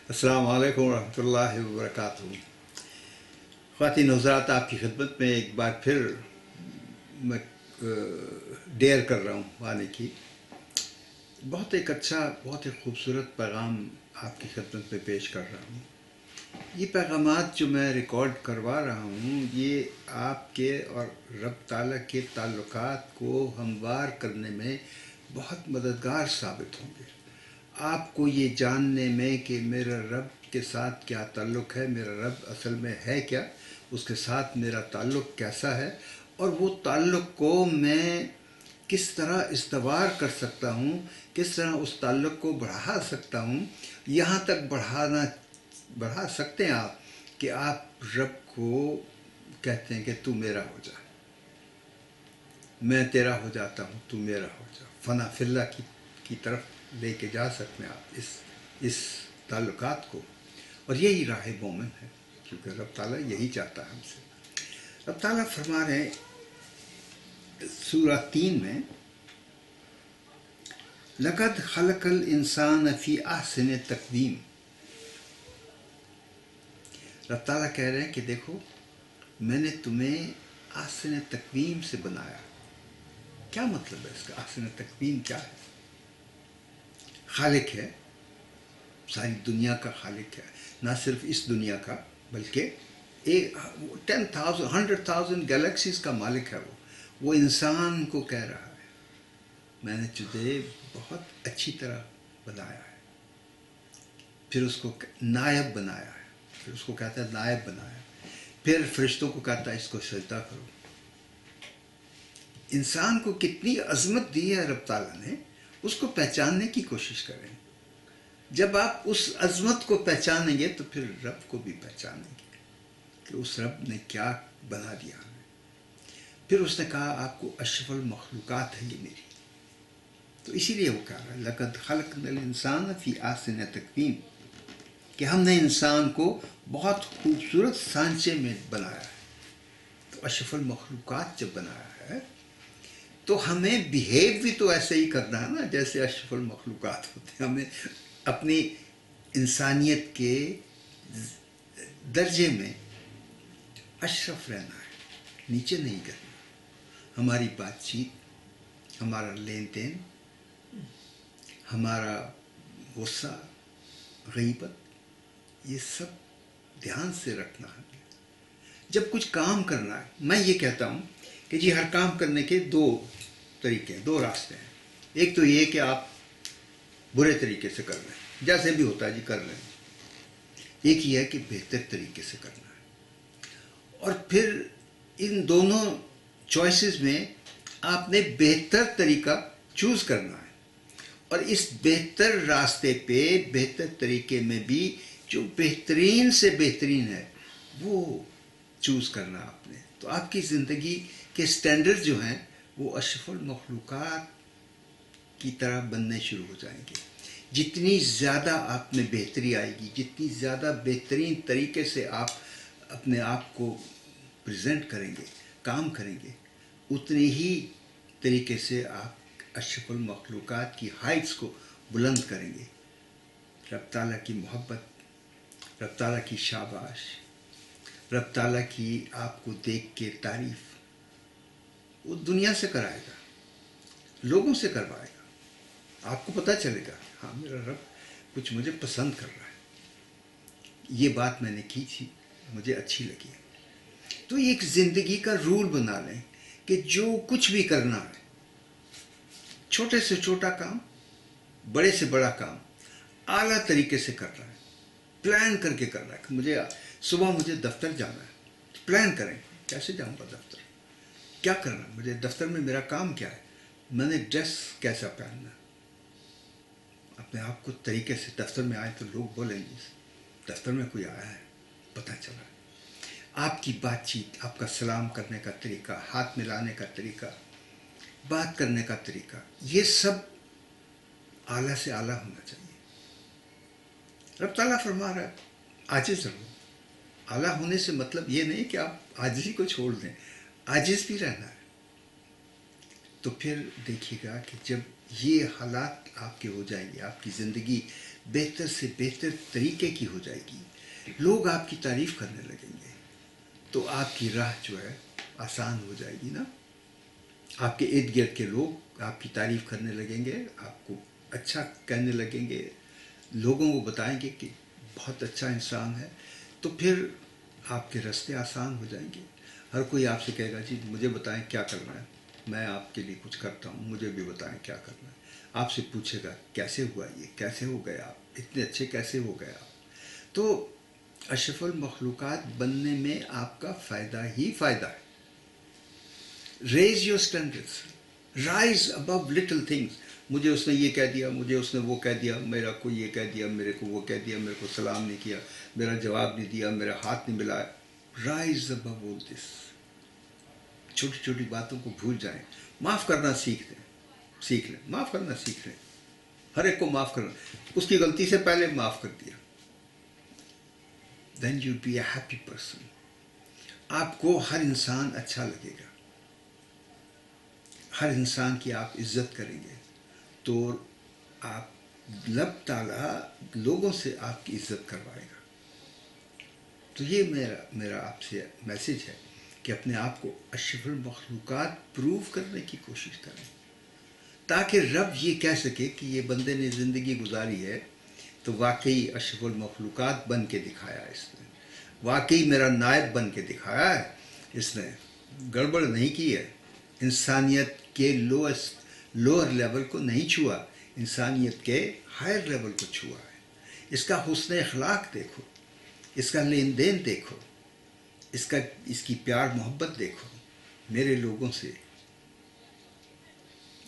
अस्सलाम वालेकुम रहमतुल्लाहि व बरकातहू। ख़वातीन हज़रात, आपकी खिदमत में एक बार फिर मैं डेयर कर रहा हूँ आने की। बहुत एक अच्छा, बहुत एक ख़ूबसूरत पैगाम आपकी खिदमत में पेश कर रहा हूँ। ये पैगामात जो मैं रिकॉर्ड करवा रहा हूँ, ये आपके और रब ताला के ताल्लुकात को हमवार करने में बहुत मददगार साबित होंगे। आपको ये जानने में कि मेरा रब के साथ क्या ताल्लुक़ है, मेरा रब असल में है क्या, उसके साथ मेरा ताल्लुक़ कैसा है, और वो ताल्लुक़ को मैं किस तरह इस्तवार कर सकता हूँ, किस तरह उस ताल्लुक़ को बढ़ा सकता हूँ। यहाँ तक बढ़ा सकते हैं आप कि आप रब को कहते हैं कि तू मेरा हो जा, मैं तेरा हो जाता हूँ, तू मेरा हो जा। फना फिल्ला की तरफ लेके जा सकते हैं आप इस ताल्लुकात को। और यही राह मोमिन है, क्योंकि रब ताला यही चाहता है हमसे। रब ताला फरमा रहे हैं सूरह 3 में, लक़द खलक़ल इंसान फ़ी अहसन तक़वीम। रब ताला कह रहे हैं कि देखो, मैंने तुम्हें अहसन तक़वीम से बनाया। क्या मतलब है इसका? अहसन तक़वीम क्या है? खालिक है, सारी दुनिया का खालिक है, ना सिर्फ इस दुनिया का बल्कि 10,000 100,000 गैलेक्सीज का मालिक है। वो इंसान को कह रहा है, मैंने तुझे बहुत अच्छी तरह बनाया है। फिर उसको नायब बनाया है, फिर उसको कहता है नायब बनाया। फिर फरिश्तों को कहता है इसको सजदा करो। इंसान को कितनी अजमत दी है रब ताला ने, उसको पहचानने की कोशिश करें। जब आप उस अजमत को पहचानेंगे तो फिर रब को भी पहचानेंगे कि उस रब ने क्या बना दिया हमें। फिर उसने कहा आपको अशरफुल मखलूक़ात है ये मेरी। तो इसीलिए वो कह रहा है लक़द खलक़नल इंसान फ़ी अहसन तक़वीम, कि हमने इंसान को बहुत खूबसूरत सांचे में बनाया है। तो अशरफुल मखलूक़ात जब बनाया है तो हमें बिहेव भी तो ऐसे ही करना है ना जैसे अशरफुल मखलूक़ात होते हैं। हमें अपनी इंसानियत के दर्जे में अशरफ रहना है, नीचे नहीं करना। हमारी बातचीत, हमारा लेन देन, हमारा गुस्सा, गीबत, ये सब ध्यान से रखना है। जब कुछ काम करना है, मैं ये कहता हूँ कि जी हर काम करने के दो तरीके हैं, दो रास्ते हैं। एक तो ये कि आप बुरे तरीके से कर रहे हैं, जैसे भी होता है जी कर रहे हैं। एक ये है कि बेहतर तरीके से करना है। और फिर इन दोनों चॉइसेस में आपने बेहतर तरीका चूज़ करना है। और इस बेहतर रास्ते पे, बेहतर तरीके में भी जो बेहतरीन से बेहतरीन है वो चूज़ करना आपने। तो आपकी ज़िंदगी के स्टैंडर्ड जो हैं वो अशरफुल मखलूक़ात की तरह बनने शुरू हो जाएंगे। जितनी ज़्यादा आप में बेहतरी आएगी, जितनी ज़्यादा बेहतरीन तरीके से आप अपने आप को प्रेजेंट करेंगे, काम करेंगे, उतनी ही तरीके से आप अशरफुल मखलूक़ात की हाइट्स को बुलंद करेंगे। रब ताला की मोहब्बत, रब ताला की शाबाश, रब ताला की आपको देख के तारीफ़ वो दुनिया से कराएगा, लोगों से करवाएगा। आपको पता चलेगा हाँ मेरा रब कुछ मुझे पसंद कर रहा है, ये बात मैंने की थी, मुझे अच्छी लगी। तो एक ज़िंदगी का रूल बना लें कि जो कुछ भी करना है, छोटे से छोटा काम, बड़े से बड़ा काम, आला तरीके से कर रहा है, प्लान करके कर रहा है कि मुझे सुबह मुझे दफ्तर जाना है, तो प्लान करें कैसे जाऊंगा दफ्तर, क्या करना है मुझे दफ्तर में, मेरा काम क्या है, मैंने ड्रेस कैसा पहनना, अपने आप को तरीके से। दफ्तर में आए तो लोग बोलेंगे दफ्तर में कोई आया है, पता चला। आपकी बातचीत, आपका सलाम करने का तरीका, हाथ मिलाने का तरीका, बात करने का तरीका, ये सब आला से आला होना चाहिए। रब ताला फरमा रहा है आजिज़ रहो। आला होने से मतलब ये नहीं कि आप आजिज़ी को छोड़ दें, आजिज़ भी रहना है। तो फिर देखिएगा कि जब ये हालात आपके हो जाएंगे, आपकी ज़िंदगी बेहतर से बेहतर तरीके की हो जाएगी, लोग आपकी तारीफ़ करने लगेंगे, तो आपकी राह जो है आसान हो जाएगी ना। आपके इर्द गिर्द के लोग आपकी तारीफ़ करने लगेंगे, आपको अच्छा कहने लगेंगे, लोगों को बताएंगे कि बहुत अच्छा इंसान है, तो फिर आपके रास्ते आसान हो जाएंगे। हर कोई आपसे कहेगा जी मुझे बताएं क्या करना है, मैं आपके लिए कुछ करता हूँ, मुझे भी बताएं क्या करना है। आपसे पूछेगा कैसे हुआ ये, कैसे हो गए आप, इतने अच्छे कैसे हो गए आप। तो अशरफुल मखलूक़ात बनने में आपका फ़ायदा ही फ़ायदा है। Raise your standards, rise above little things. मुझे उसने ये कह दिया, मुझे उसने वो कह दिया, मेरा को ये कह दिया, मेरे को वो कह दिया, मेरे को सलाम नहीं किया, मेरा जवाब नहीं दिया, मेरा हाथ नहीं मिलाया। Rise above all this. छोटी छोटी बातों को भूल जाएं, माफ़ करना सीख लें, माफ़ करना सीख लें, हर एक को माफ़ करना। उसकी गलती से पहले माफ़ कर दिया, then you be a happy person. आपको हर इंसान अच्छा लगेगा, हर इंसान की आप इज्जत करेंगे, तो आप लब ताला लोगों से आपकी इज्जत करवाएगा। तो ये मेरा आपसे मैसेज है कि अपने आप को अशरफुल मखलूक़ात प्रूव करने की कोशिश करें, ताकि रब ये कह सके कि ये बंदे ने ज़िंदगी गुजारी है तो वाकई अशरफुल मखलूक़ात बन के दिखाया इसने, वाकई मेरा नायब बन के दिखाया है, इसने गड़बड़ नहीं की है, इंसानियत के लोअर लेवल को नहीं छुआ, इंसानियत के हायर लेवल को छुआ है। इसका हुस्न अखलाक देखो, इसका लेन देन देखो, इसकी प्यार मोहब्बत देखो मेरे लोगों से।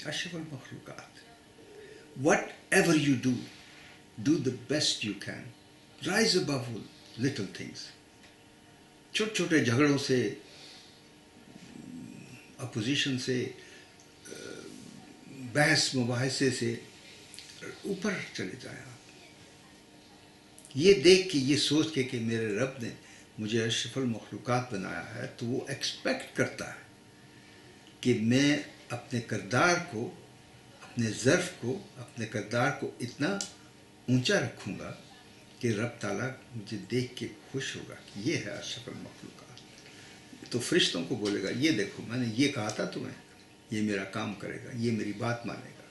अशरफुल मखलूक़ात, whatever you do the best you can, rise above little things. छोटे छोटे झगड़ों से, अपोजिशन से, बहस मुबाहिसे से ऊपर चले जाएं आप। ये देख के, ये सोच के कि मेरे रब ने मुझे अशरफुल मखलूक़ात बनाया है, तो वो एक्सपेक्ट करता है कि मैं अपने किरदार को, अपने ज़र्फ़ को, अपने किरदार को इतना ऊंचा रखूँगा कि रब ताला मुझे देख के खुश होगा कि ये है अशरफुल मखलूक़ात। तो फरिश्तों को बोलेगा ये देखो मैंने ये कहा था तुम्हें, ये मेरा काम करेगा, ये मेरी बात मानेगा,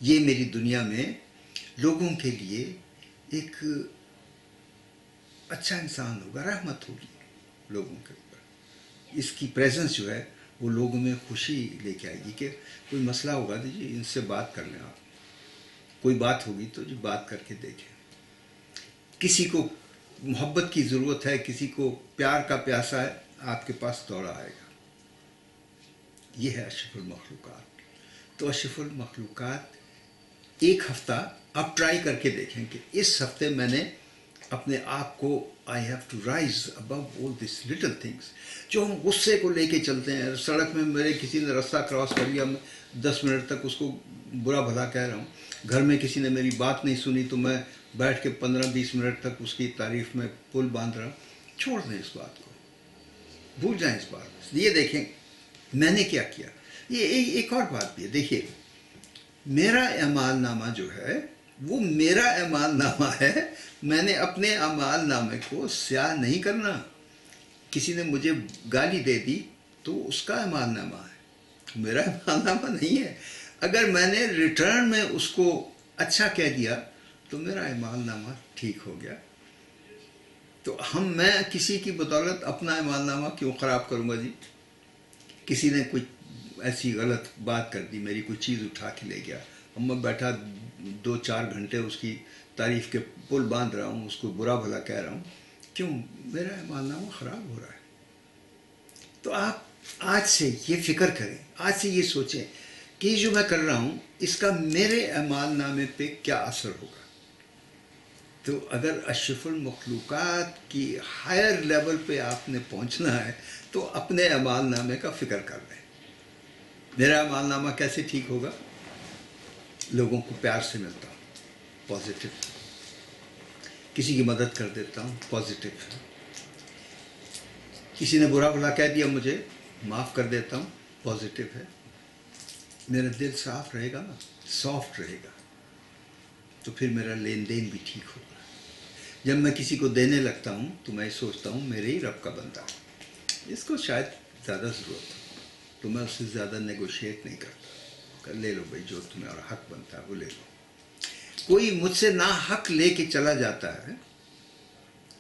ये मेरी दुनिया में लोगों के लिए एक अच्छा इंसान होगा, रहमत होगी लोगों के ऊपर। इसकी प्रेजेंस जो है वो लोगों में खुशी लेके आएगी कि कोई मसला होगा तो जी इनसे बात कर लें आप, कोई बात होगी तो जी बात करके देखें, किसी को मोहब्बत की ज़रूरत है, किसी को प्यार का प्यासा है, आपके पास दौड़ा आएगा। ये है अशरफुल मखलूक़ात। तो अशरफुल मखलूक़ात एक हफ़्ता आप ट्राई करके देखें कि इस हफ्ते मैंने अपने आप को, I have to rise above all this little things. जो हम गुस्से को लेके चलते हैं, सड़क में मेरे किसी ने रास्ता क्रॉस कर लिया, मैं 10 मिनट तक उसको बुरा भला कह रहा हूँ, घर में किसी ने मेरी बात नहीं सुनी तो मैं बैठ के 15-20 मिनट तक उसकी तारीफ़ में पुल बांध रहा हूँ। छोड़ दें इस बात को, भूल जाएं इस बात को, ये देखें मैंने क्या किया। ये एक और बात भी है, देखिए मेरा अमाल नामा जो है वो मेरा अमाल नामा है, मैंने अपने अमाल नामे को स्याह नहीं करना। किसी ने मुझे गाली दे दी तो उसका अमाल नामा है, मेरा अमाल नामा नहीं है। अगर मैंने रिटर्न में उसको अच्छा कह दिया तो मेरा अमाल नामा ठीक हो गया। तो मैं किसी की बदौलत अपना अमाल नामा क्यों ख़राब करूँगा जी। किसी ने कोई ऐसी गलत बात कर दी, मेरी कोई चीज़ उठा के ले गया, अब मैं बैठा 2-4 घंटे उसकी तारीफ़ के पुल बांध रहा हूँ, उसको बुरा भला कह रहा हूँ, क्यों? मेरा अमाल नामा ख़राब हो रहा है। तो आप आज से ये फ़िक्र करें, आज से ये सोचें कि जो मैं कर रहा हूँ इसका मेरे अमाल नामे पे क्या असर होगा। तो अगर अशरफुल मखलूक़ात की हायर लेवल पे आपने पहुँचना है तो अपने अमाल नामे का फ़िक्र कर लें। मेरा अमाल नामा कैसे ठीक होगा? लोगों को प्यार से मिलता हूँ, पॉजिटिव, किसी की मदद कर देता हूँ, पॉजिटिव, किसी ने बुरा भला कह दिया मुझे, माफ़ कर देता हूँ, पॉजिटिव है। मेरा दिल साफ रहेगा ना, सॉफ्ट रहेगा। तो फिर मेरा लेन देन भी ठीक होगा। जब मैं किसी को देने लगता हूँ तो मैं सोचता हूँ मेरे ही रब का बंदा है, इसको शायद ज़्यादा ज़रूरत हो, तो मैं उससे ज़्यादा नेगोशिएट नहीं करता, ले लो भाई, जो तुम्हें और हक बनता है वो ले लो। कोई मुझसे ना हक लेके चला जाता है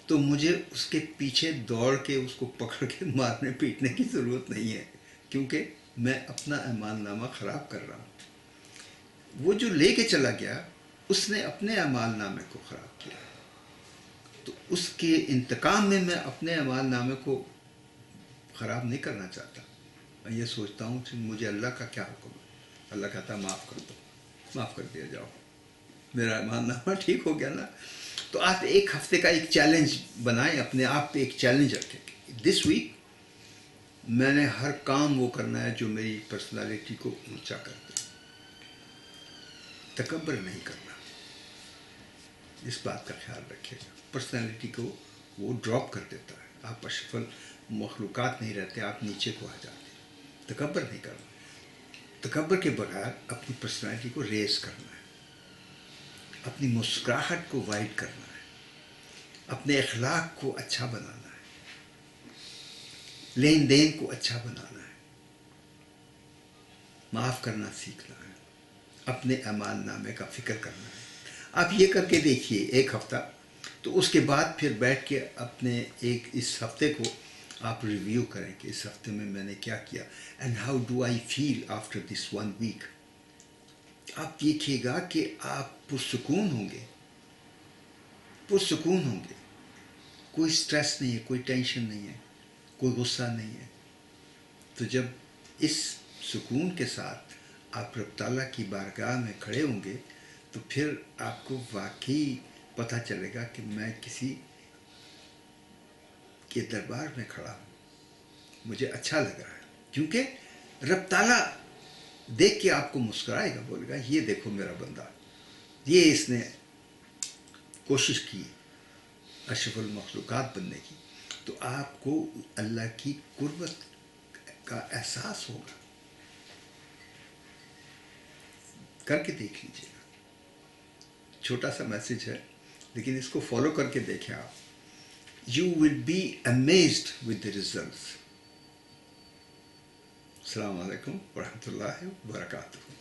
तो मुझे उसके पीछे दौड़ के उसको पकड़ के मारने पीटने की ज़रूरत नहीं है, क्योंकि मैं अपना अमालनामा ख़राब कर रहा हूँ। वो जो लेके चला गया उसने अपने अमालनामे को ख़राब किया, तो उसके इंतकाम में मैं अपने अमालनामे को ख़राब नहीं करना चाहता। मैं ये सोचता हूँ कि मुझे अल्लाह का क्या हुक्म है। अल्लाह कहता माफ़ कर दो, माफ़ कर दिया, जाओ, मेरा अमालनामा ठीक हो गया ना। तो आप एक हफ्ते का एक चैलेंज बनाएं, अपने आप पे एक चैलेंज रखें। दिस वीक मैंने हर काम वो करना है जो मेरी पर्सनालिटी को ऊंचा कर दे, तकब्बर नहीं करना, इस बात का ख्याल रखिएगा। पर्सनालिटी को वो ड्रॉप कर देता है, आप अशफल मखलूक़ात नहीं रहते, आप नीचे को आ जाते हैं। तकब्बर नहीं करना, तकब्बर के बगैर अपनी पर्सनालिटी को रेस करना है, अपनी मुस्कुराहट को वाइड करना है, अपने अखलाक को अच्छा बनाना है, लेन देन को अच्छा बनाना है, माफ़ करना सीखना है, अपने अमालनामे का फ़िक्र करना है। आप ये करके देखिए एक हफ़्ता, तो उसके बाद फिर बैठ के अपने एक इस हफ़्ते को आप रिव्यू करें कि इस हफ़्ते में मैंने क्या किया, and how do I feel after this 1 week. आप देखिएगा कि आप पुरसुकून होंगे, पुरसुकून होंगे, कोई स्ट्रेस नहीं है, कोई टेंशन नहीं है, कोई गुस्सा नहीं है। तो जब इस सुकून के साथ आप रब ताला की बारगाह में खड़े होंगे तो फिर आपको वाकई पता चलेगा कि मैं किसी के दरबार में खड़ा हूँ, मुझे अच्छा लग रहा है, क्योंकि रब ताला देख के आपको मुस्कुराएगा, बोलेगा ये देखो मेरा बंदा, ये इसने कोशिश की अशरफुल मखलूक़ात बनने की। तो आपको अल्लाह की कुर्बत का एहसास होगा। करके देख लीजिएगा, छोटा सा मैसेज है, लेकिन इसको फॉलो करके देखें आप, you will be amazed with the results. अस्सलाम वालेकुम व रहमतुल्लाहि व बरकातुहू।